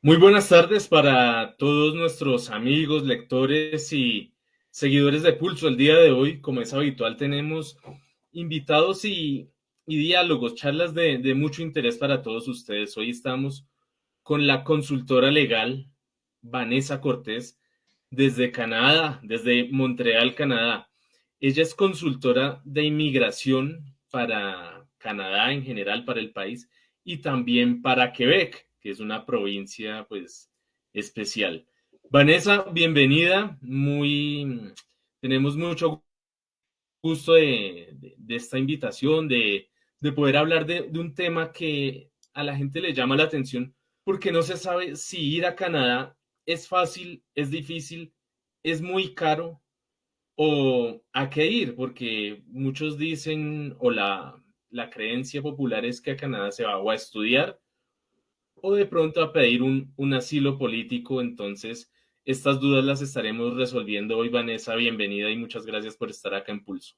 Muy buenas tardes para todos nuestros amigos, lectores y seguidores de Pulso. El día de hoy, como es habitual, tenemos invitados y diálogos, charlas de mucho interés para todos ustedes. Hoy estamos con la consultora legal Vanessa Cortés desde Canadá, desde Montreal, Canadá. Ella es consultora de inmigración para Canadá en general, para el país, y también para Quebec, que es una provincia pues especial. Vanessa, bienvenida. Tenemos mucho gusto de esta invitación, de poder hablar de un tema que a la gente le llama la atención, porque no se sabe si ir a Canadá es fácil, es difícil, es muy caro o a qué ir, porque muchos dicen, la creencia popular es que a Canadá se va o a estudiar o de pronto a pedir un asilo político. Entonces, estas dudas las estaremos resolviendo hoy. Vanessa, bienvenida y muchas gracias por estar acá en Pulso.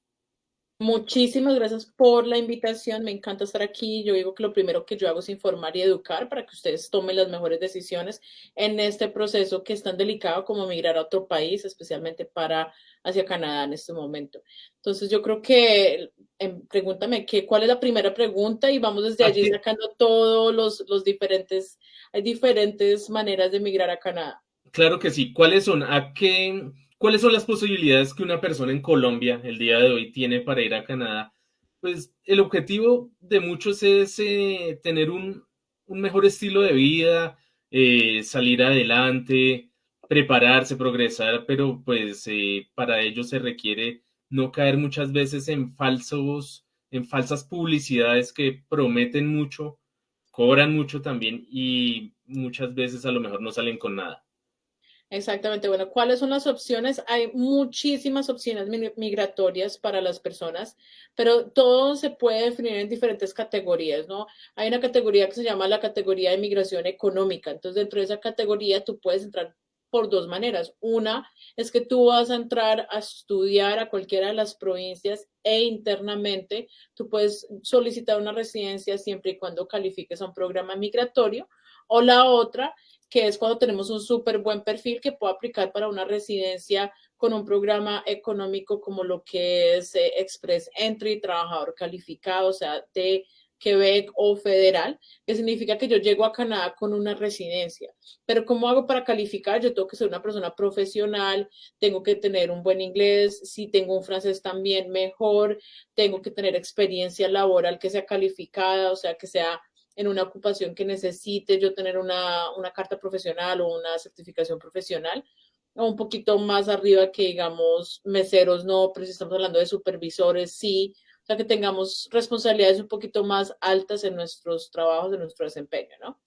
Muchísimas gracias por la invitación. Me encanta estar aquí. Yo digo que lo primero que yo hago es informar y educar para que ustedes tomen las mejores decisiones en este proceso que es tan delicado como migrar a otro país, especialmente para hacia Canadá en este momento. Entonces, yo creo que pregúntame cuál es la primera pregunta y vamos desde ¿A allí qué, sacando todos los diferentes, hay diferentes maneras de migrar a Canadá. Claro que sí. ¿Cuáles son las posibilidades que una persona en Colombia el día de hoy tiene para ir a Canadá? Pues el objetivo de muchos es tener un mejor estilo de vida, salir adelante, prepararse, progresar, pero pues para ello se requiere no caer muchas veces en falsas publicidades que prometen mucho, cobran mucho también y muchas veces a lo mejor no salen con nada. Exactamente. Bueno, ¿cuáles son las opciones? Hay muchísimas opciones migratorias para las personas, pero todo se puede definir en diferentes categorías, ¿no? Hay una categoría que se llama la categoría de migración económica. Entonces, dentro de esa categoría tú puedes entrar por dos maneras. Una es que tú vas a entrar a estudiar a cualquiera de las provincias e internamente tú puedes solicitar una residencia siempre y cuando califiques a un programa migratorio. O la otra que es cuando tenemos un súper buen perfil que puede aplicar para una residencia con un programa económico como lo que es Express Entry, trabajador calificado, o sea, de Quebec o federal, que significa que yo llego a Canadá con una residencia. Pero ¿cómo hago para calificar? Yo tengo que ser una persona profesional, tengo que tener un buen inglés, si tengo un francés también mejor, tengo que tener experiencia laboral que sea calificada, o sea, que sea en una ocupación que necesite yo tener una carta profesional o una certificación profesional, o un poquito más arriba que digamos meseros, no, pero si estamos hablando de supervisores, sí, o sea que tengamos responsabilidades un poquito más altas en nuestros trabajos, en nuestro desempeño, ¿no?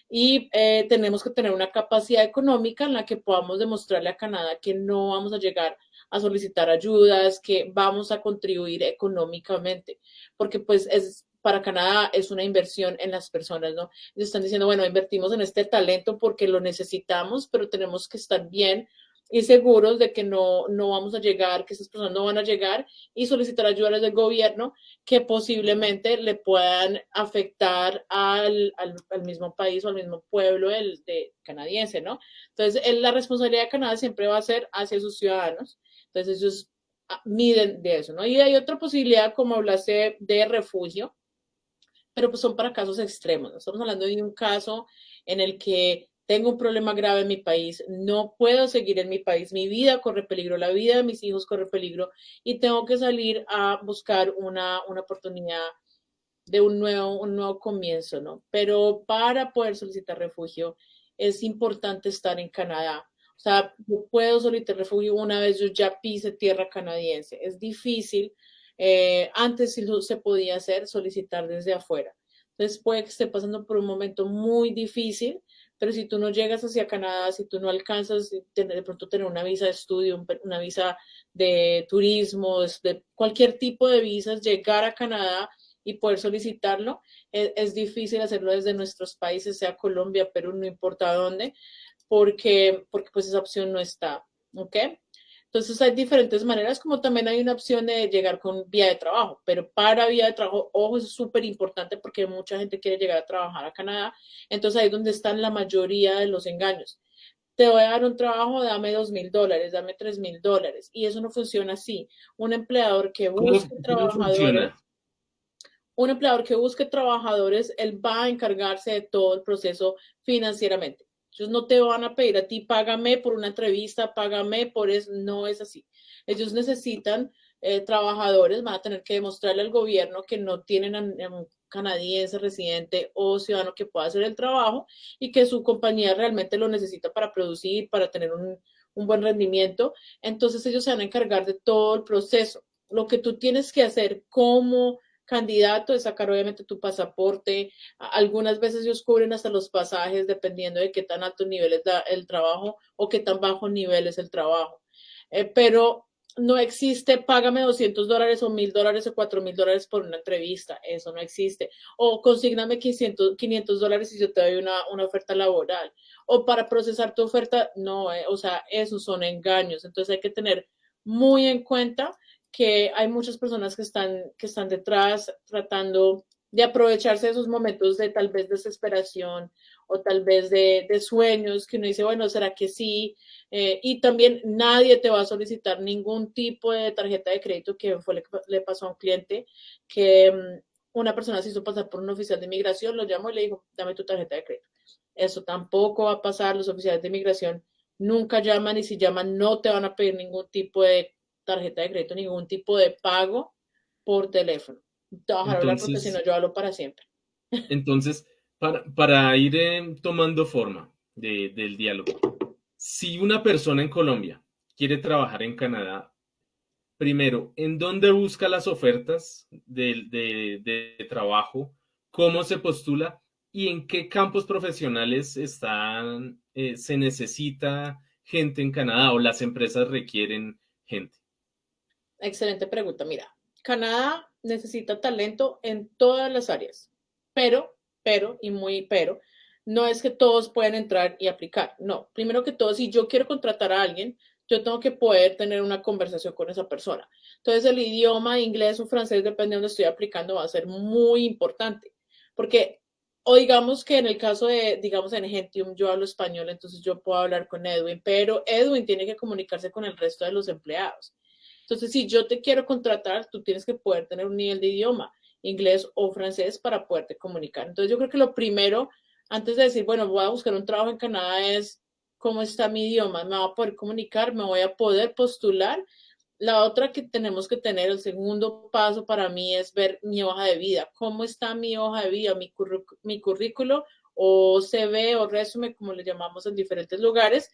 Y tenemos que tener una capacidad económica en la que podamos demostrarle a Canadá que no vamos a llegar a solicitar ayudas, que vamos a contribuir económicamente, porque pues es para Canadá es una inversión en las personas, ¿no? Ellos están diciendo, bueno, invertimos en este talento porque lo necesitamos, pero tenemos que estar bien y seguros de que no vamos a llegar, que esas personas no van a llegar y solicitar ayudas del gobierno que posiblemente le puedan afectar al mismo país o al mismo pueblo canadiense, ¿no? Entonces, la responsabilidad de Canadá siempre va a ser hacia sus ciudadanos. Entonces, ellos miden de eso, ¿no? Y hay otra posibilidad, como hablaste de refugio, pero pues son para casos extremos. ¿No? Estamos hablando de un caso en el que tengo un problema grave en mi país, no puedo seguir en mi país, mi vida corre peligro, la vida de mis hijos corre peligro y tengo que salir a buscar una oportunidad de un nuevo comienzo, ¿no? Pero para poder solicitar refugio es importante estar en Canadá. O sea, yo puedo solicitar refugio una vez yo ya pise tierra canadiense. Es difícil. Antes sí se podía hacer, solicitar desde afuera. Entonces puede que esté pasando por un momento muy difícil, pero si tú no llegas hacia Canadá, si tú no alcanzas de pronto tener una visa de estudio, una visa de turismo, de cualquier tipo de visas, llegar a Canadá y poder solicitarlo. Es difícil hacerlo desde nuestros países, sea Colombia, Perú, no importa dónde, porque pues esa opción no está. ¿Ok? Entonces hay diferentes maneras, como también hay una opción de llegar con vía de trabajo, pero para vía de trabajo, ojo, eso es súper importante porque mucha gente quiere llegar a trabajar a Canadá, entonces ahí es donde están la mayoría de los engaños. Te voy a dar un trabajo, dame $2,000, dame $3,000, y eso no funciona así. Un empleador que ¿Cómo, busque cómo trabajadores, funciona? un empleador que busque trabajadores, él va a encargarse de todo el proceso financieramente. Ellos no te van a pedir a ti, págame por una entrevista, págame por eso, no es así. Ellos necesitan trabajadores, van a tener que demostrarle al gobierno que no tienen a un canadiense residente o ciudadano que pueda hacer el trabajo y que su compañía realmente lo necesita para producir, para tener un buen rendimiento. Entonces ellos se van a encargar de todo el proceso. Lo que tú tienes que hacer como candidato es sacar obviamente tu pasaporte. Algunas veces ellos cubren hasta los pasajes dependiendo de qué tan alto nivel es el trabajo o qué tan bajo nivel es el trabajo. Pero no existe, págame $200 o $1,000 o $4,000 por una entrevista, eso no existe. O consígname $500 y yo te doy una oferta laboral. O para procesar tu oferta, no, o sea, esos son engaños. Entonces hay que tener muy en cuenta que hay muchas personas que están detrás tratando de aprovecharse de esos momentos de tal vez desesperación o tal vez de sueños que uno dice, bueno, ¿será que sí? Y también nadie te va a solicitar ningún tipo de tarjeta de crédito, que fue lo que le pasó a un cliente, que una persona se hizo pasar por un oficial de inmigración, lo llamó y le dijo, dame tu tarjeta de crédito. Eso tampoco va a pasar, los oficiales de inmigración nunca llaman y si llaman no te van a pedir ningún tipo de tarjeta de crédito, ningún tipo de pago por teléfono. Te voy a dejar hablar porque si no Entonces, yo hablo para siempre. entonces para ir tomando forma del diálogo, si una persona en Colombia quiere trabajar en Canadá, primero, ¿en dónde busca las ofertas de trabajo? ¿Cómo se postula? ¿Y en qué campos profesionales se necesita gente en Canadá o las empresas requieren gente? Excelente pregunta. Mira, Canadá necesita talento en todas las áreas, y muy no es que todos puedan entrar y aplicar. No, primero que todo, si yo quiero contratar a alguien, yo tengo que poder tener una conversación con esa persona. Entonces, el idioma inglés o francés, depende de donde estoy aplicando, va a ser muy importante. Porque, o digamos que en el caso de, digamos, en Gentium, yo hablo español, entonces yo puedo hablar con Edwin, pero Edwin tiene que comunicarse con el resto de los empleados. Entonces, si yo te quiero contratar, tú tienes que poder tener un nivel de idioma, inglés o francés, para poderte comunicar. Entonces, yo creo que lo primero, antes de decir, bueno, voy a buscar un trabajo en Canadá, es cómo está mi idioma, me voy a poder comunicar, me voy a poder postular. La otra que tenemos que tener, el segundo paso para mí es ver mi hoja de vida. ¿Cómo está mi hoja de vida, mi currículo o CV o resumen, como le llamamos en diferentes lugares?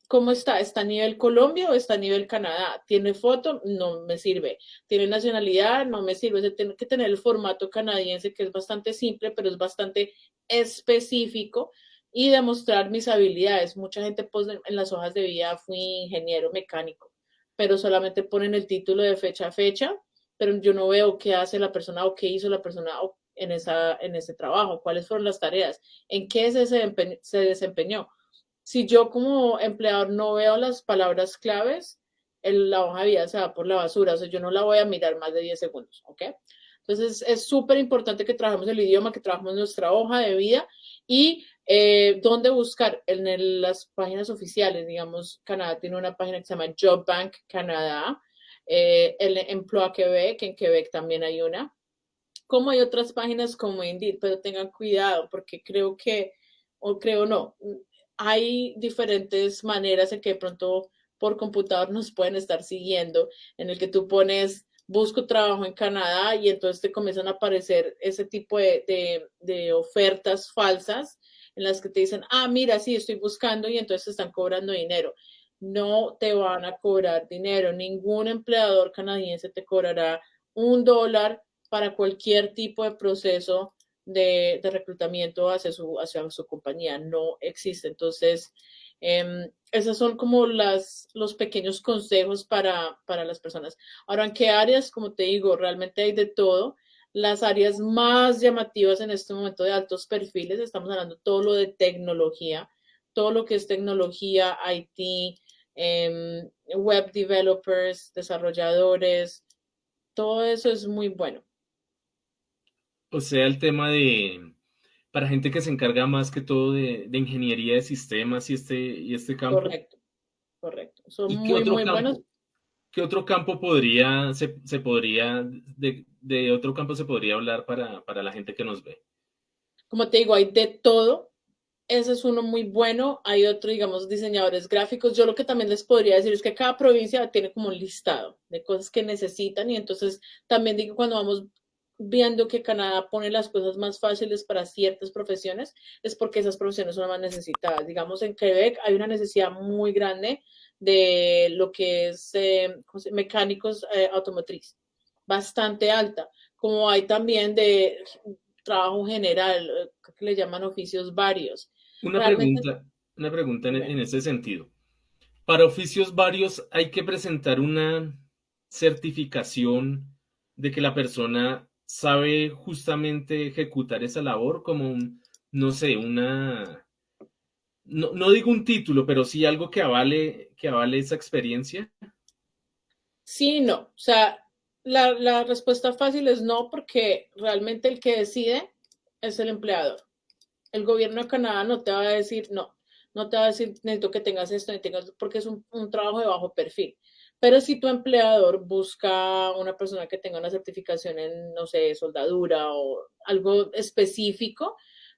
¿Cómo está? ¿Está a nivel Colombia o está a nivel Canadá? ¿Tiene foto? No me sirve. ¿Tiene nacionalidad? No me sirve. Se tiene que tener el formato canadiense, que es bastante simple, pero es bastante específico, y demostrar mis habilidades. Mucha gente pone en las hojas de vida, fui ingeniero mecánico, pero solamente ponen el título de fecha a fecha, pero yo no veo qué hace la persona o qué hizo la persona en ese trabajo, cuáles fueron las tareas, en qué se desempeñó. Si yo como empleador no veo las palabras claves, la hoja de vida se va por la basura, o sea, yo no la voy a mirar más de 10 segundos, ¿ok? Entonces es súper importante que trabajemos el idioma, que trabajemos nuestra hoja de vida y dónde buscar las páginas oficiales. Digamos, Canadá tiene una página que se llama Job Bank Canadá, el Emploi Quebec, que en Quebec también hay una, como hay otras páginas como Indeed, pero tengan cuidado porque creo no, hay diferentes maneras en que de pronto por computador nos pueden estar siguiendo, en el que tú pones busco trabajo en Canadá y entonces te comienzan a aparecer ese tipo de ofertas falsas en las que te dicen, ah, mira, sí, estoy buscando y entonces te están cobrando dinero. No te van a cobrar dinero, ningún empleador canadiense te cobrará $1 para cualquier tipo de proceso de reclutamiento hacia su compañía. No existe. Entonces, esos son como los pequeños consejos para las personas. Ahora, ¿en qué áreas? Como te digo, realmente hay de todo. Las áreas más llamativas en este momento de altos perfiles, estamos hablando todo lo de tecnología, todo lo que es tecnología, IT, web developers, desarrolladores, todo eso es muy bueno. O sea, el tema de, para gente que se encarga más que todo de ingeniería de sistemas y este campo. Correcto, correcto. Son ¿Y muy, muy buenos. qué otro campo se podría, de otro campo se podría hablar para la gente que nos ve? Como te digo, hay de todo. Ese es uno muy bueno. Hay otro, digamos, diseñadores gráficos. Yo lo que también les podría decir es que cada provincia tiene como un listado de cosas que necesitan y entonces también digo cuando vamos viendo que Canadá pone las cosas más fáciles para ciertas profesiones, es porque esas profesiones son las más necesitadas. Digamos, en Quebec hay una necesidad muy grande de lo que es mecánicos automotriz, bastante alta, como hay también de trabajo general, que le llaman oficios varios. Una Realmente, pregunta, una pregunta dime. en ese sentido. Para oficios varios hay que presentar una certificación de que la persona sabe justamente ejecutar esa labor como un, no sé, no digo un título, pero sí algo que avale esa experiencia. Sí, no. O sea, la respuesta fácil es no, porque realmente el que decide es el empleador. El gobierno de Canadá no te va a decir no, no te va a decir necesito que tengas esto, porque es un trabajo de bajo perfil. Pero si tu empleador busca una persona que tenga una certificación en, no sé, soldadura o algo específico,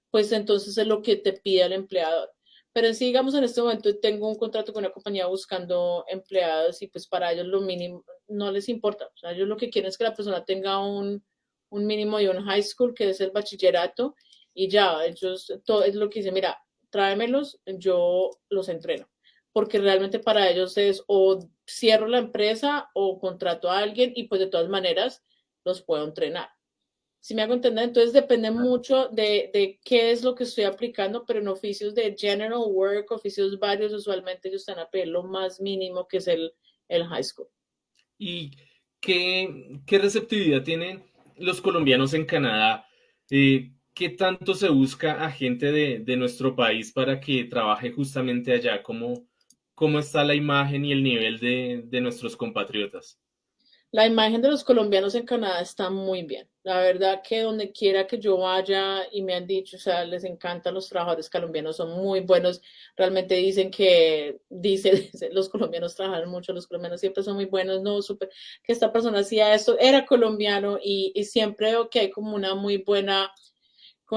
pues entonces es lo que te pide el empleador. Pero si digamos en este momento tengo un contrato con una compañía buscando empleados y pues para ellos lo mínimo no les importa. O sea, ellos lo que quieren es que la persona tenga un mínimo y un high school, que es el bachillerato, y ya, ellos, todo es lo que dicen, mira, tráemelos, yo los entreno. Porque realmente para ellos es o cierro la empresa o contrato a alguien y pues de todas maneras los puedo entrenar. Si me hago entender, entonces depende mucho de qué es lo que estoy aplicando, pero en oficios de general work, oficios varios, usualmente ellos están a pedir lo más mínimo que es el high school. ¿Y qué receptividad tienen los colombianos en Canadá? ¿Qué tanto se busca a gente de nuestro país para que trabaje justamente allá? ¿Cómo está la imagen y el nivel de nuestros compatriotas? La imagen de los colombianos en Canadá está muy bien. La verdad que donde quiera que yo vaya y me han dicho, o sea, les encantan los trabajadores colombianos, son muy buenos. Realmente dicen los colombianos trabajan mucho, los colombianos siempre son muy buenos, no, súper, que esta persona hacía esto, era colombiano y siempre veo que hay como con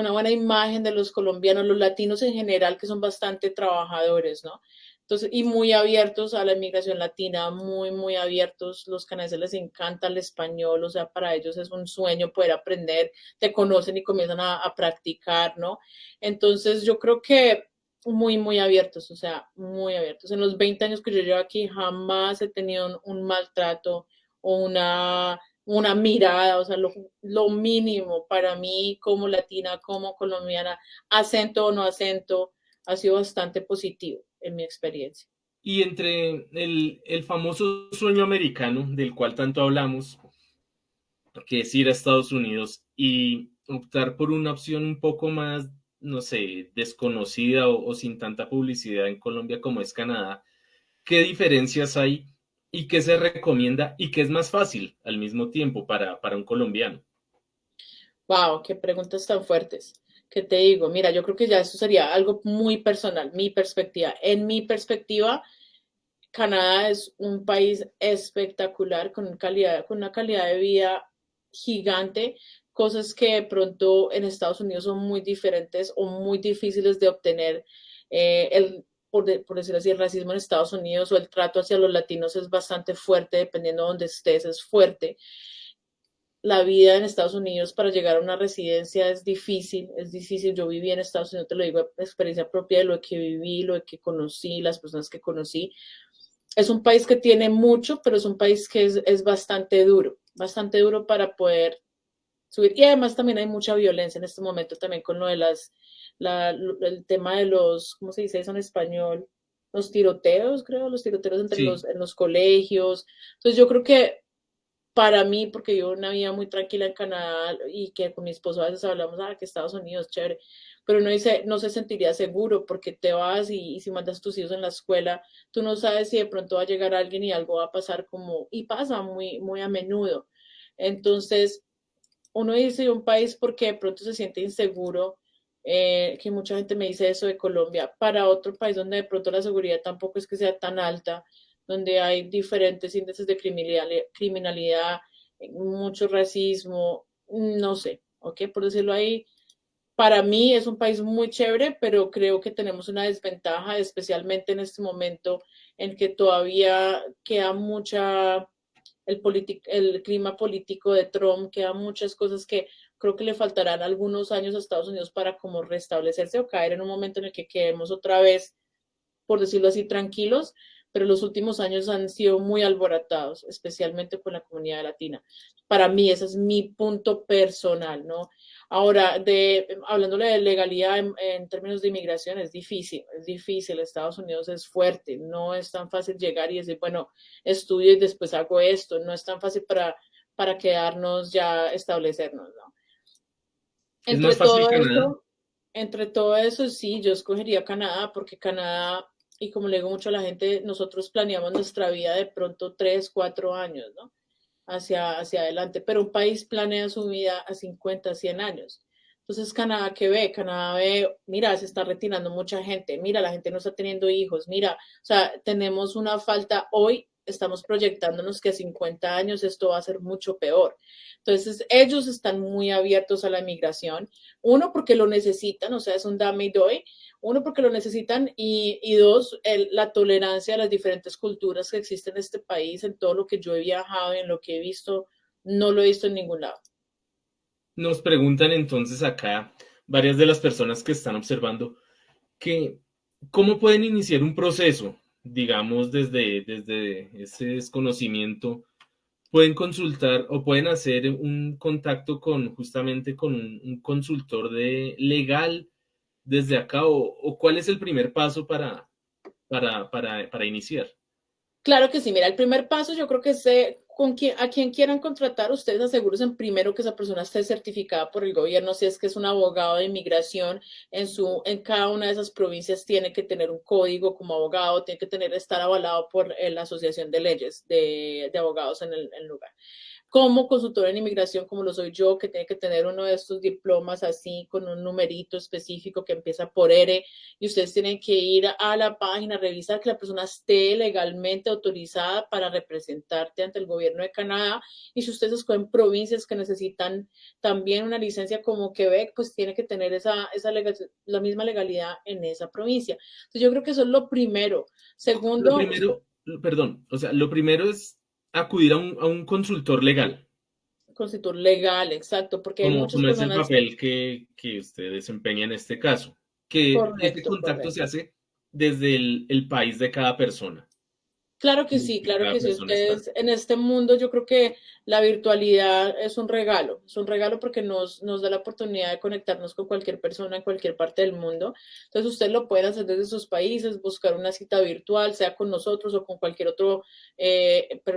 una buena imagen de los colombianos, los latinos en general, que son bastante trabajadores, ¿no? Entonces, y muy abiertos a la inmigración latina, muy, muy abiertos. Los canadienses les encanta el español, o sea, para ellos es un sueño poder aprender, te conocen y comienzan a practicar, ¿no? Entonces, yo creo que muy, muy abiertos, o sea, muy abiertos. En los 20 años que yo llevo aquí, jamás he tenido un maltrato o una mirada, o sea, lo mínimo para mí como latina, como colombiana, acento o no acento, ha sido bastante positivo en mi experiencia. Y entre el famoso sueño americano, del cual tanto hablamos, que es ir a Estados Unidos y optar por una opción un poco más, no sé, desconocida o sin tanta publicidad en Colombia como es Canadá, ¿qué diferencias hay y qué se recomienda y qué es más fácil al mismo tiempo para un colombiano? Wow, qué preguntas tan fuertes. ¿Qué te digo? Mira, yo creo que ya eso sería algo muy personal, mi perspectiva. En mi perspectiva, Canadá es un país espectacular, con una calidad de vida gigante, cosas que de pronto en Estados Unidos son muy diferentes o muy difíciles de obtener. Por decirlo así, el racismo en Estados Unidos o el trato hacia los latinos es bastante fuerte, dependiendo de donde estés, es fuerte. La vida en Estados Unidos para llegar a una residencia es difícil, es difícil. Yo viví en Estados Unidos, te lo digo, experiencia propia de lo que viví, lo que conocí, las personas que conocí. Es un país que tiene mucho, pero es un país que es bastante duro para poder subir. Y además también hay mucha violencia en este momento también con lo de el tema de los, ¿cómo se dice eso en español? Los tiroteos, creo, los tiroteos Sí, en los colegios. Entonces yo creo que para mí, porque yo una vida muy tranquila en Canadá y que con mi esposo a veces hablamos, que Estados Unidos, chévere. pero uno dice, no se sentiría seguro porque te vas y si mandas a tus hijos en la escuela, tú no sabes si de pronto va a llegar alguien y algo va a pasar como, y pasa muy, muy a menudo. Entonces, uno dice un país porque de pronto se siente inseguro, que mucha gente me dice eso de Colombia, para otro país donde de pronto la seguridad tampoco es que sea tan alta, donde hay diferentes índices de criminalidad, mucho racismo, no sé, ¿ok? Por decirlo ahí, para mí es un país muy chévere, pero creo que tenemos una desventaja, especialmente en este momento en que todavía queda mucha el clima político de Trump, queda muchas cosas que creo que le faltarán algunos años a Estados Unidos para como restablecerse o caer en un momento en el que quedemos otra vez, por decirlo así, tranquilos, pero los últimos años han sido muy alborotados, especialmente con la comunidad latina. Para mí, ese es mi punto personal, ¿no? Ahora, hablándole de legalidad en términos de inmigración, es difícil, Estados Unidos es fuerte, no es tan fácil llegar y decir, bueno, estudio y después hago esto, no es tan fácil para quedarnos ya establecernos, ¿no? Es Entre más fácil todo Canadá. eso, entre todo eso, sí, yo escogería Canadá porque Canadá, y como le digo mucho a la gente, nosotros planeamos nuestra vida de pronto 3, 4 años, ¿no? Hacia adelante, pero un país planea su vida a 50, 100 años. Entonces, Canadá, ¿qué ve? Canadá ve, mira, se está retirando mucha gente, mira, la gente no está teniendo hijos, mira, o sea, tenemos una falta hoy, estamos proyectándonos que a 50 años esto va a ser mucho peor. Entonces, ellos están muy abiertos a la migración, uno porque lo necesitan, o sea, es un dame y doy, uno porque lo necesitan y dos, la tolerancia a las diferentes culturas que existen en este país, en todo lo que yo he viajado y en lo que he visto, no lo he visto en ningún lado. Nos preguntan entonces acá varias de las personas que están observando que cómo pueden iniciar un proceso, digamos, desde ese desconocimiento, pueden consultar o pueden hacer un contacto con justamente con un consultor legal desde acá o cuál es el primer paso para iniciar. Claro que sí, mira, el primer paso yo creo que es a quien quieran contratar, ustedes aseguren primero que esa persona esté certificada por el gobierno, si es que es un abogado de inmigración, en cada una de esas provincias tiene que tener un código como abogado, tiene que estar avalado por la Asociación de Leyes de Abogados en el lugar. Como consultor en inmigración, como lo soy yo, que tiene que tener uno de estos diplomas así, con un numerito específico que empieza por R, y ustedes tienen que ir a la página, revisar que la persona esté legalmente autorizada para representarte ante el gobierno de Canadá, y si ustedes escogen provincias que necesitan también una licencia como Quebec, pues tiene que tener la misma legalidad en esa provincia. Entonces yo creo que eso es lo primero. Lo Segundo, primero, perdón, o sea, lo primero es acudir a un consultor legal, constituir legal, exacto, porque hay muchas como es el personas. papel que usted desempeña en este caso, que ese Correcto, contacto se correcto. hace desde el país de cada persona, Claro que en el sí, que claro cada que sí. persona está. Ustedes en este mundo yo creo que la virtualidad es un regalo porque nos da la oportunidad de conectarnos con cualquier persona en cualquier parte del mundo. Entonces ustedes lo pueden hacer desde sus países, buscar una cita virtual, sea con nosotros o con cualquier otro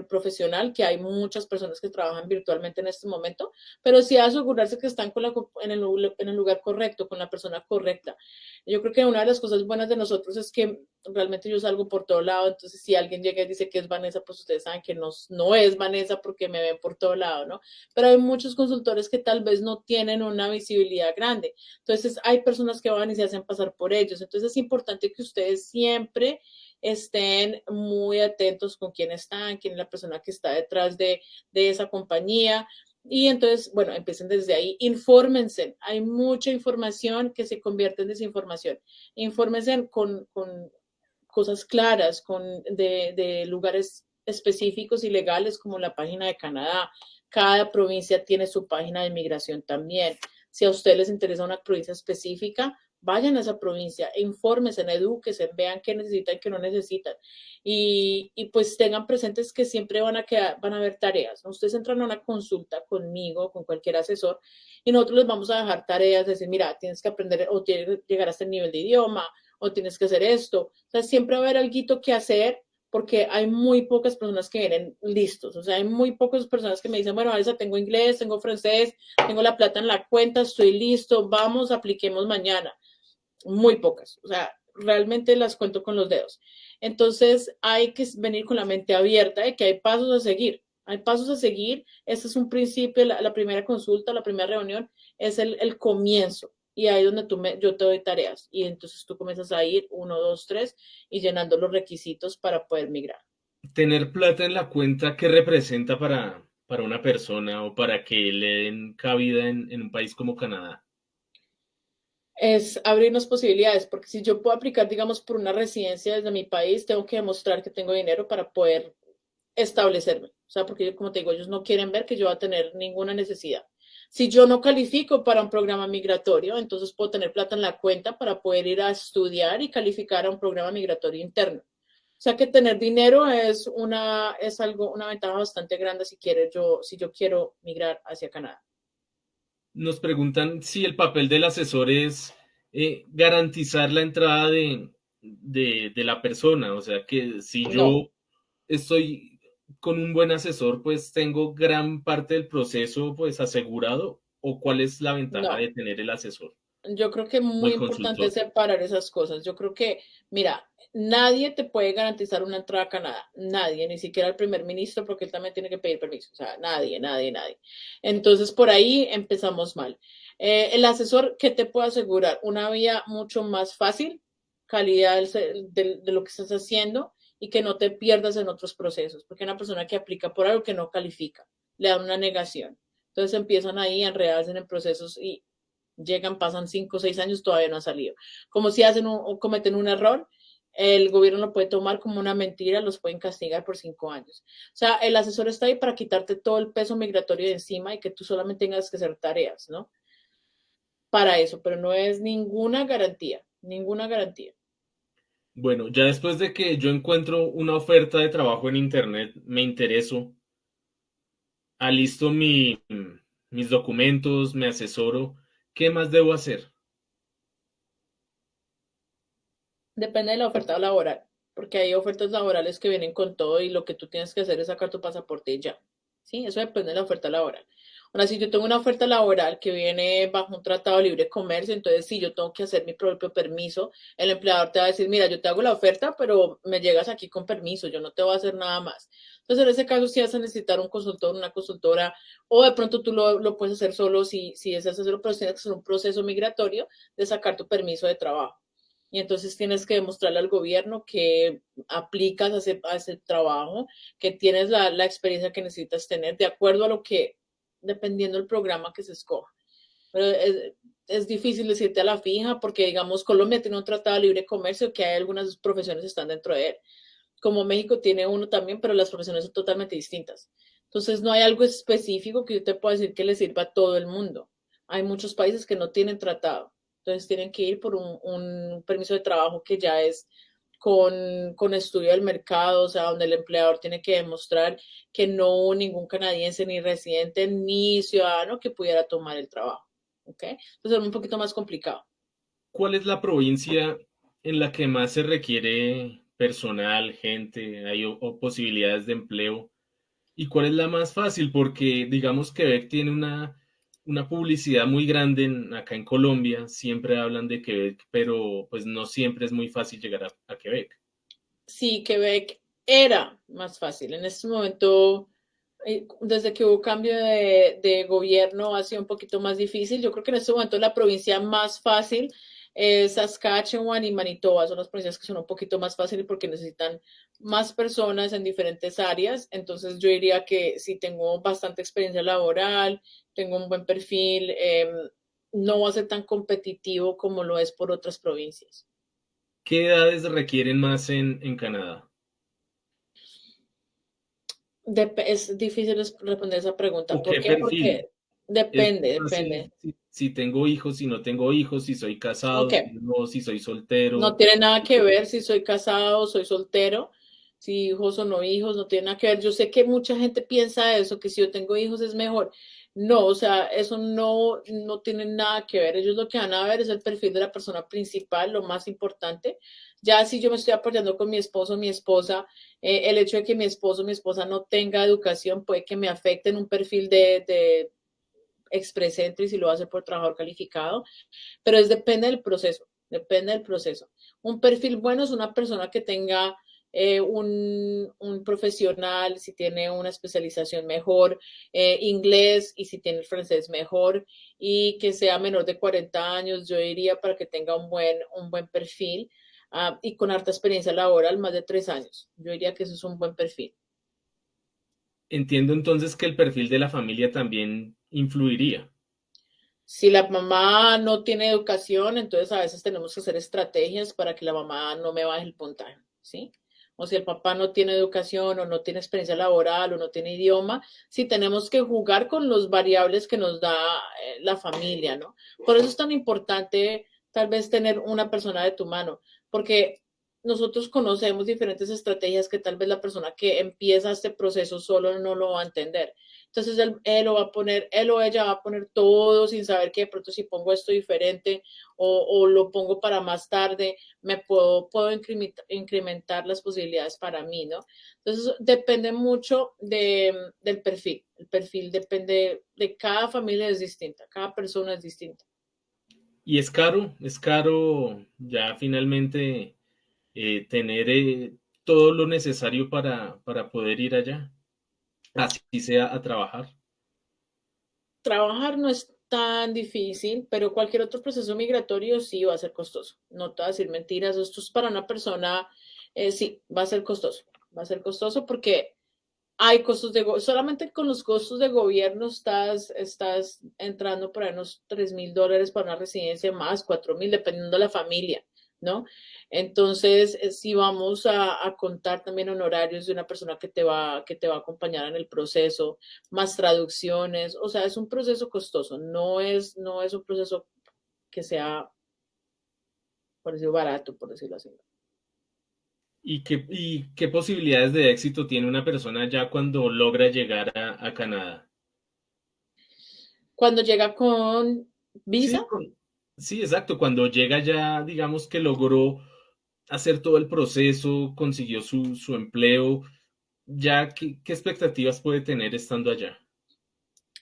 profesional, que hay muchas personas que trabajan virtualmente en este momento, pero sí asegurarse que están en el lugar correcto, con la persona correcta. Yo creo que una de las cosas buenas de nosotros es que realmente yo salgo por todo lado, entonces si alguien llega y dice que es Vanessa, pues ustedes saben que no es Vanessa porque me ven por todo lado, ¿no? Pero hay muchos consultores que tal vez no tienen una visibilidad grande, entonces hay personas que van y se hacen pasar por ellos, entonces es importante que ustedes siempre estén muy atentos con quién están, quién es la persona que está detrás de esa compañía, y entonces, bueno, empiecen desde ahí, infórmense, hay mucha información que se convierte en desinformación, infórmense con cosas claras, de lugares específicos y legales como la página de Canadá. Cada provincia tiene su página de inmigración también. Si a ustedes les interesa una provincia específica, vayan a esa provincia, infórmense, edúquense, vean qué necesitan y qué no necesitan. Pues tengan presentes que siempre van a haber tareas, ¿no? Ustedes entran a una consulta conmigo, con cualquier asesor, y nosotros les vamos a dejar tareas, decir, mira, tienes que aprender o tienes que llegar a este nivel de idioma, o tienes que hacer esto. O sea, siempre va a haber algo que hacer porque hay muy pocas personas que vienen listos, o sea, hay muy pocas personas que me dicen, bueno, Vanessa, tengo inglés, tengo francés, tengo la plata en la cuenta, estoy listo, vamos, apliquemos mañana. Muy pocas, o sea, realmente las cuento con los dedos. Entonces hay que venir con la mente abierta de que hay pasos a seguir. Hay pasos a seguir. Este es un principio, la primera consulta, la primera reunión es el comienzo. Y ahí es donde yo te doy tareas. Y entonces tú comienzas a ir 1, 2, 3 y llenando los requisitos para poder migrar. Tener plata en la cuenta, ¿qué representa para una persona o para que le den cabida en un país como Canadá? Es abrirnos posibilidades, porque si yo puedo aplicar, digamos, por una residencia desde mi país, tengo que demostrar que tengo dinero para poder establecerme. O sea, porque como te digo, ellos no quieren ver que yo va a tener ninguna necesidad. Si yo no califico para un programa migratorio, entonces puedo tener plata en la cuenta para poder ir a estudiar y calificar a un programa migratorio interno. O sea que tener dinero es algo, una ventaja bastante grande si yo quiero migrar hacia Canadá. Nos preguntan si el papel del asesor es garantizar la entrada de la persona, o sea que si No, yo estoy con un buen asesor, pues tengo gran parte del proceso pues asegurado, o cuál es la ventaja no. de tener el asesor Yo creo que es o muy el importante consultor. separar esas cosas. Yo creo que, mira, nadie te puede garantizar una entrada a Canadá. Nadie, ni siquiera el primer ministro, porque él también tiene que pedir permiso. O sea, nadie, nadie, nadie. Entonces, por ahí empezamos mal. El asesor, ¿qué te puede asegurar? Una vía mucho más fácil, calidad de lo que estás haciendo y que no te pierdas en otros procesos. Porque una persona que aplica por algo que no califica, le dan una negación. Entonces empiezan ahí a enredarse en procesos y llegan, pasan 5 o 6 años, todavía no ha salido. Como si hacen o cometen un error, el gobierno lo puede tomar como una mentira, los pueden castigar por 5 años. O sea, el asesor está ahí para quitarte todo el peso migratorio de encima y que tú solamente tengas que hacer tareas, ¿no? Para eso, pero no es ninguna garantía, ninguna garantía. Bueno, ya después de que yo encuentro una oferta de trabajo en internet, me intereso, alisto mis documentos, me asesoro, ¿qué más debo hacer? Depende de la oferta laboral, porque hay ofertas laborales que vienen con todo y lo que tú tienes que hacer es sacar tu pasaporte y ya. Sí, eso depende de la oferta laboral. Ahora, si yo tengo una oferta laboral que viene bajo un tratado de libre comercio, entonces sí, yo tengo que hacer mi propio permiso. El empleador te va a decir, mira, yo te hago la oferta, pero me llegas aquí con permiso, yo no te voy a hacer nada más. Entonces, en ese caso sí vas a necesitar un consultor, una consultora, o de pronto tú lo puedes hacer solo si es hacerlo, pero tienes que hacer un proceso migratorio de sacar tu permiso de trabajo. Y entonces tienes que demostrarle al gobierno que aplicas a ese trabajo, que tienes la experiencia que necesitas tener, de acuerdo a lo que, dependiendo del programa que se escoja. Pero es difícil decirte a la fija porque, digamos, Colombia tiene un tratado de libre comercio que hay algunas profesiones que están dentro de él. Como México tiene uno también, pero las profesiones son totalmente distintas. Entonces, no hay algo específico que yo te pueda decir que le sirva a todo el mundo. Hay muchos países que no tienen tratado. Entonces, tienen que ir por un permiso de trabajo que ya es con estudio del mercado, o sea, donde el empleador tiene que demostrar que no hubo ningún canadiense, ni residente, ni ciudadano que pudiera tomar el trabajo. ¿Ok? Entonces, es un poquito más complicado. ¿Cuál es la provincia en la que más se requiere personal, gente, hay o posibilidades de empleo? ¿Y cuál es la más fácil? Porque digamos Quebec tiene una publicidad muy grande acá en Colombia, siempre hablan de Quebec, pero pues no siempre es muy fácil llegar a Quebec. Sí, Quebec era más fácil. En este momento, desde que hubo cambio de gobierno, ha sido un poquito más difícil. Yo creo que en este momento la provincia más fácil es Saskatchewan y Manitoba. Son las provincias que son un poquito más fáciles porque necesitan más personas en diferentes áreas. Entonces yo diría que si tengo bastante experiencia laboral, tengo un buen perfil, no va a ser tan competitivo como lo es por otras provincias. ¿Qué edades requieren más en Canadá? Es difícil responder esa pregunta. ¿O ¿Por qué qué? perfil? Porque Es depende, fácil depende. si tengo hijos, si no tengo hijos, si soy Ok, casado, si no, si soy no soltero. tiene nada que ver si soy casado o soy soltero, si hijos o no hijos, no tiene nada que ver. Yo sé que mucha gente piensa eso, que si yo tengo hijos es mejor. No, o sea, eso no tiene nada que ver. Ellos lo que van a ver es el perfil de la persona principal, lo más importante. Ya si yo me estoy apoyando con mi esposo o mi esposa, el hecho de que mi esposo o mi esposa no tenga educación puede que me afecte en un perfil de Express Entry si lo hace por trabajador calificado, pero depende del proceso, depende del proceso. Un perfil bueno es una persona que tenga un profesional, si tiene una especialización mejor, inglés y si tiene el francés mejor y que sea menor de 40 años, yo diría para que tenga un buen perfil y con harta experiencia laboral, más de 3 años. Yo diría que eso es un buen perfil. Entiendo entonces que el perfil de la familia también influiría. Si la mamá no tiene educación, entonces a veces tenemos que hacer estrategias para que la mamá no me baje el puntaje, ¿sí? O si el papá no tiene educación o no tiene experiencia laboral o no tiene idioma, sí tenemos que jugar con los variables que nos da la familia, ¿no? Por eso es tan importante tal vez tener una persona de tu mano, porque nosotros conocemos diferentes estrategias que tal vez la persona que empieza este proceso solo no lo va a entender. Entonces él lo va a poner, él o ella va a poner todo sin saber que de pronto si pongo esto diferente o lo pongo para más tarde, puedo incrementar las posibilidades para mí, ¿no? Entonces depende mucho del perfil. El perfil depende de cada familia es distinta, cada persona es distinta. Y es caro ya finalmente tener todo lo necesario para poder ir allá, así sea a trabajar. Trabajar no es tan difícil, pero cualquier otro proceso migratorio sí va a ser costoso. No te voy a decir mentiras, esto es para una persona, sí, va a ser costoso. Va a ser costoso porque hay costos solamente con los costos de gobierno estás entrando por ahí unos $3,000 para una residencia más, 4,000, dependiendo de la familia, ¿no? Entonces, si vamos a contar también honorarios de una persona que te va a acompañar en el proceso, más traducciones, o sea, es un proceso costoso, no es un proceso que sea, por decirlo barato, por decirlo así. Y qué posibilidades de éxito tiene una persona ya cuando logra llegar a Canadá? Cuando llega con Sí, visa, sí, exacto. Cuando llega ya, digamos que logró hacer todo el proceso, consiguió su empleo, ya qué expectativas puede tener estando allá.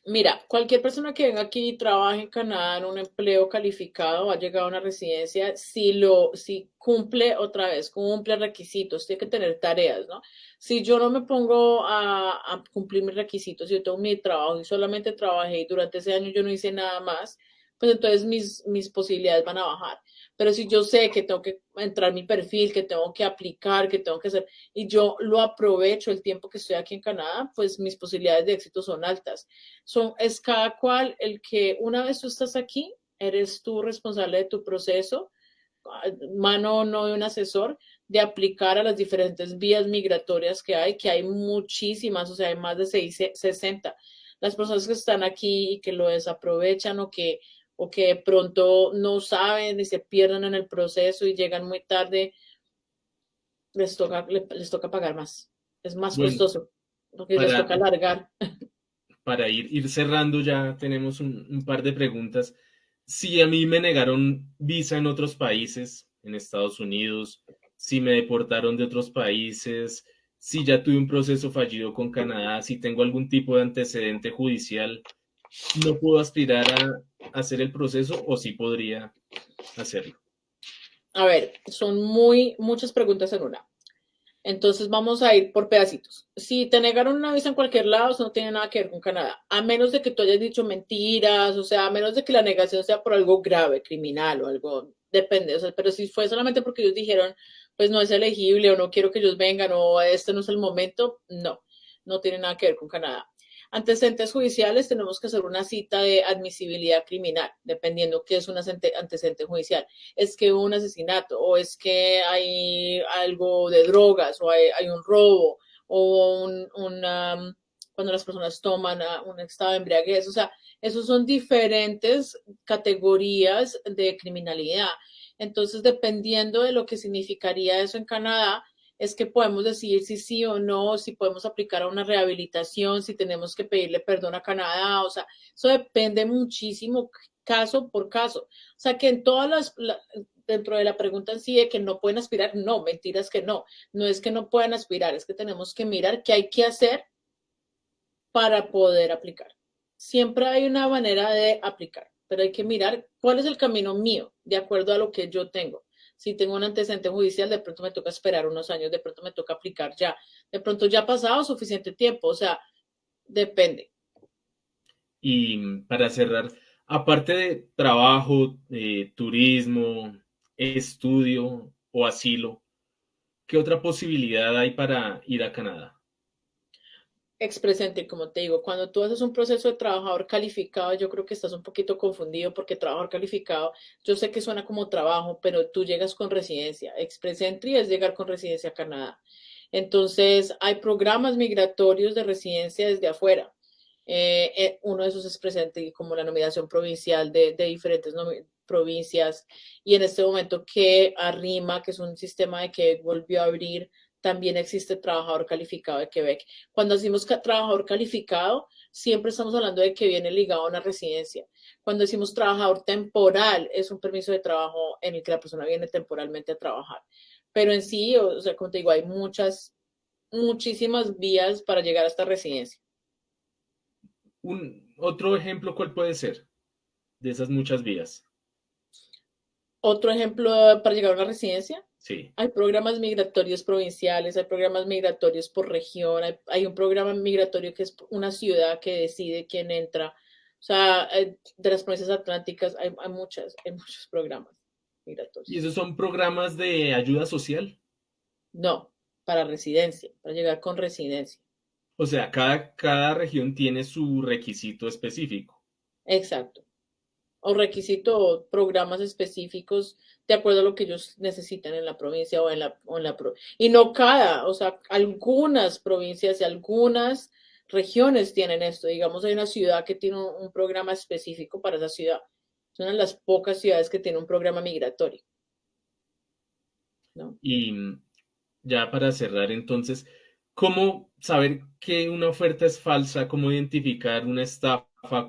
mira, cualquier persona que venga aquí y trabaje en Canadá en un empleo calificado va a llegar a una residencia si cumple otra vez, cumple requisitos, tiene que tener tareas, ¿no? Si yo no me pongo a cumplir mis requisitos, si yo tengo mi trabajo y solamente trabajé y durante ese año yo no hice nada más, pues entonces mis posibilidades van a bajar. Pero si yo sé que tengo que entrar mi perfil, que tengo que aplicar, que tengo que hacer, y yo lo aprovecho el tiempo que estoy aquí en Canadá, pues mis posibilidades de éxito son altas. Es cada cual el que una vez tú estás aquí, eres tú responsable de tu proceso, mano no de un asesor, de aplicar a las diferentes vías migratorias que hay muchísimas, o sea, hay más de 60. Las personas que están aquí y que lo desaprovechan o que de pronto no saben y se pierden en el proceso y llegan muy tarde, les toca pagar más. Es más Bueno, costoso porque les para, toca alargar. para ir cerrando ya tenemos un par de preguntas. Si a mí me negaron visa en otros países, en Estados Unidos, si me deportaron de otros países, si ya tuve un proceso fallido con Canadá, si tengo algún tipo de antecedente judicial, ¿no puedo aspirar a hacer el proceso o sí podría hacerlo? A ver, son muchas preguntas en una. Entonces vamos a ir por pedacitos. Si te negaron una visa en cualquier lado, eso no tiene nada que ver con Canadá. A menos de que tú hayas dicho mentiras, o sea, a menos de que la negación sea por algo grave, criminal o algo, depende. O sea, pero si fue solamente porque ellos dijeron, pues no es elegible o no quiero que ellos vengan o este no es el momento, no tiene nada que ver con Canadá. Antecedentes judiciales, tenemos que hacer una cita de admisibilidad criminal, dependiendo qué es un antecedente judicial. Es que hubo un asesinato, o es que hay algo de drogas, o hay un robo, o cuando las personas toman un estado de embriaguez. O sea, esos son diferentes categorías de criminalidad. Entonces, dependiendo de lo que significaría eso en Canadá, es que podemos decidir si sí o no, si podemos aplicar a una rehabilitación, si tenemos que pedirle perdón a Canadá, o sea, eso depende muchísimo caso por caso. O sea, que en todas dentro de la pregunta en sí de que no pueden aspirar, no, mentiras que no. No es que no puedan aspirar, es que tenemos que mirar qué hay que hacer para poder aplicar. Siempre hay una manera de aplicar, pero hay que mirar cuál es el camino mío, de acuerdo a lo que yo tengo. Si tengo un antecedente judicial, de pronto me toca esperar unos años, de pronto me toca aplicar ya, de pronto ya ha pasado suficiente tiempo, o sea, depende. Y para cerrar, aparte de trabajo, turismo, estudio o asilo, ¿qué otra posibilidad hay para ir a Canadá? Expresente, como te digo, cuando tú haces un proceso de trabajador calificado, yo creo que estás un poquito confundido porque trabajador calificado, yo sé que suena como trabajo, pero tú llegas con residencia. Express Entry es llegar con residencia a Canadá. Entonces, hay programas migratorios de residencia desde afuera. Uno de esos es presente como la nominación provincial de diferentes provincias y en este momento que arrima, que es un sistema de que volvió a abrir, también existe trabajador calificado de Quebec. Cuando decimos trabajador calificado, siempre estamos hablando de que viene ligado a una residencia. Cuando decimos trabajador temporal, es un permiso de trabajo en el que la persona viene temporalmente a trabajar. Pero en sí, o sea, como te digo, hay muchísimas vías para llegar a esta residencia. Otro ejemplo, ¿cuál puede ser de esas muchas vías? Otro ejemplo para llegar a una residencia. Sí. Hay programas migratorios provinciales, hay programas migratorios por región, hay un programa migratorio que es una ciudad que decide quién entra. O sea, de las provincias atlánticas hay muchos programas ¿Y migratorios. esos son programas de ayuda social? No, para residencia, para llegar con residencia. O sea, cada región tiene su requisito específico. Exacto. O requisito o programas específicos de acuerdo a lo que ellos necesitan en la provincia y no cada, o sea, algunas provincias y algunas regiones tienen esto. Digamos, hay una ciudad que tiene un programa específico para esa ciudad. Es una de las pocas ciudades que tiene un programa migratorio, ¿no? Y ya para cerrar, entonces, ¿cómo saber que una oferta es falsa? ¿Cómo identificar una estafa?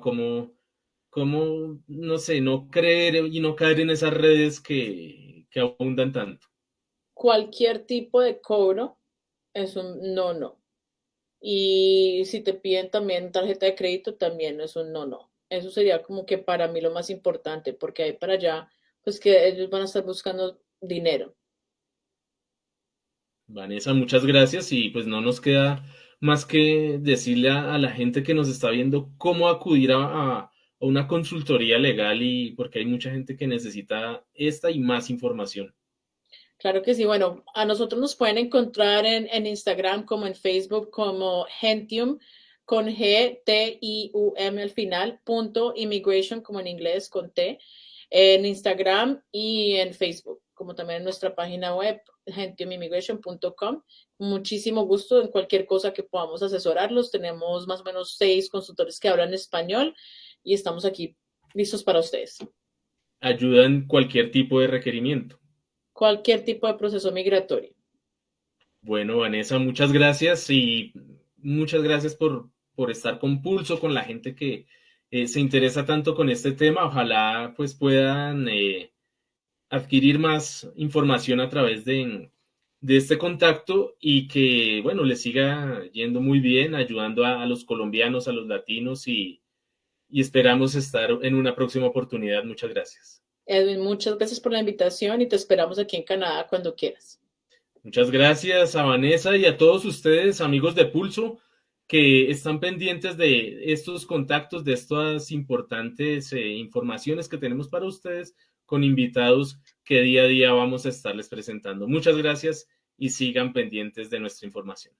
¿Cómo, no sé, no creer y no caer en esas redes que abundan tanto? Cualquier tipo de cobro es un no. Y si te piden también tarjeta de crédito, también es un no. Eso sería como que para mí lo más importante, porque ahí para allá, pues que ellos van a estar buscando dinero. Vanessa, muchas gracias y pues no nos queda más que decirle a la gente que nos está viendo cómo acudir a una consultoría legal y porque hay mucha gente que necesita esta y más información. Claro que sí. Bueno, a nosotros nos pueden encontrar en Instagram como en Facebook como Gentium con Gtium al final, punto immigration como en inglés con T, en Instagram y en Facebook, como también en nuestra página web gentiumimmigration.com. Muchísimo gusto en cualquier cosa que podamos asesorarlos. Tenemos más o menos 6 consultores que hablan español y estamos aquí listos para ustedes. Ayuda en cualquier tipo de requerimiento. Cualquier tipo de proceso migratorio. Bueno, Vanessa, muchas gracias y muchas gracias por estar con Pulso, con la gente que se interesa tanto con este tema. Ojalá pues puedan adquirir más información a través de este contacto y que, bueno, les siga yendo muy bien, ayudando a los colombianos, a los latinos y esperamos estar en una próxima oportunidad. Muchas gracias. Edwin, muchas gracias por la invitación y te esperamos aquí en Canadá cuando quieras. Muchas gracias a Vanessa y a todos ustedes, amigos de Pulso, que están pendientes de estos contactos, de estas importantes informaciones que tenemos para ustedes con invitados que día a día vamos a estarles presentando. Muchas gracias y sigan pendientes de nuestra información.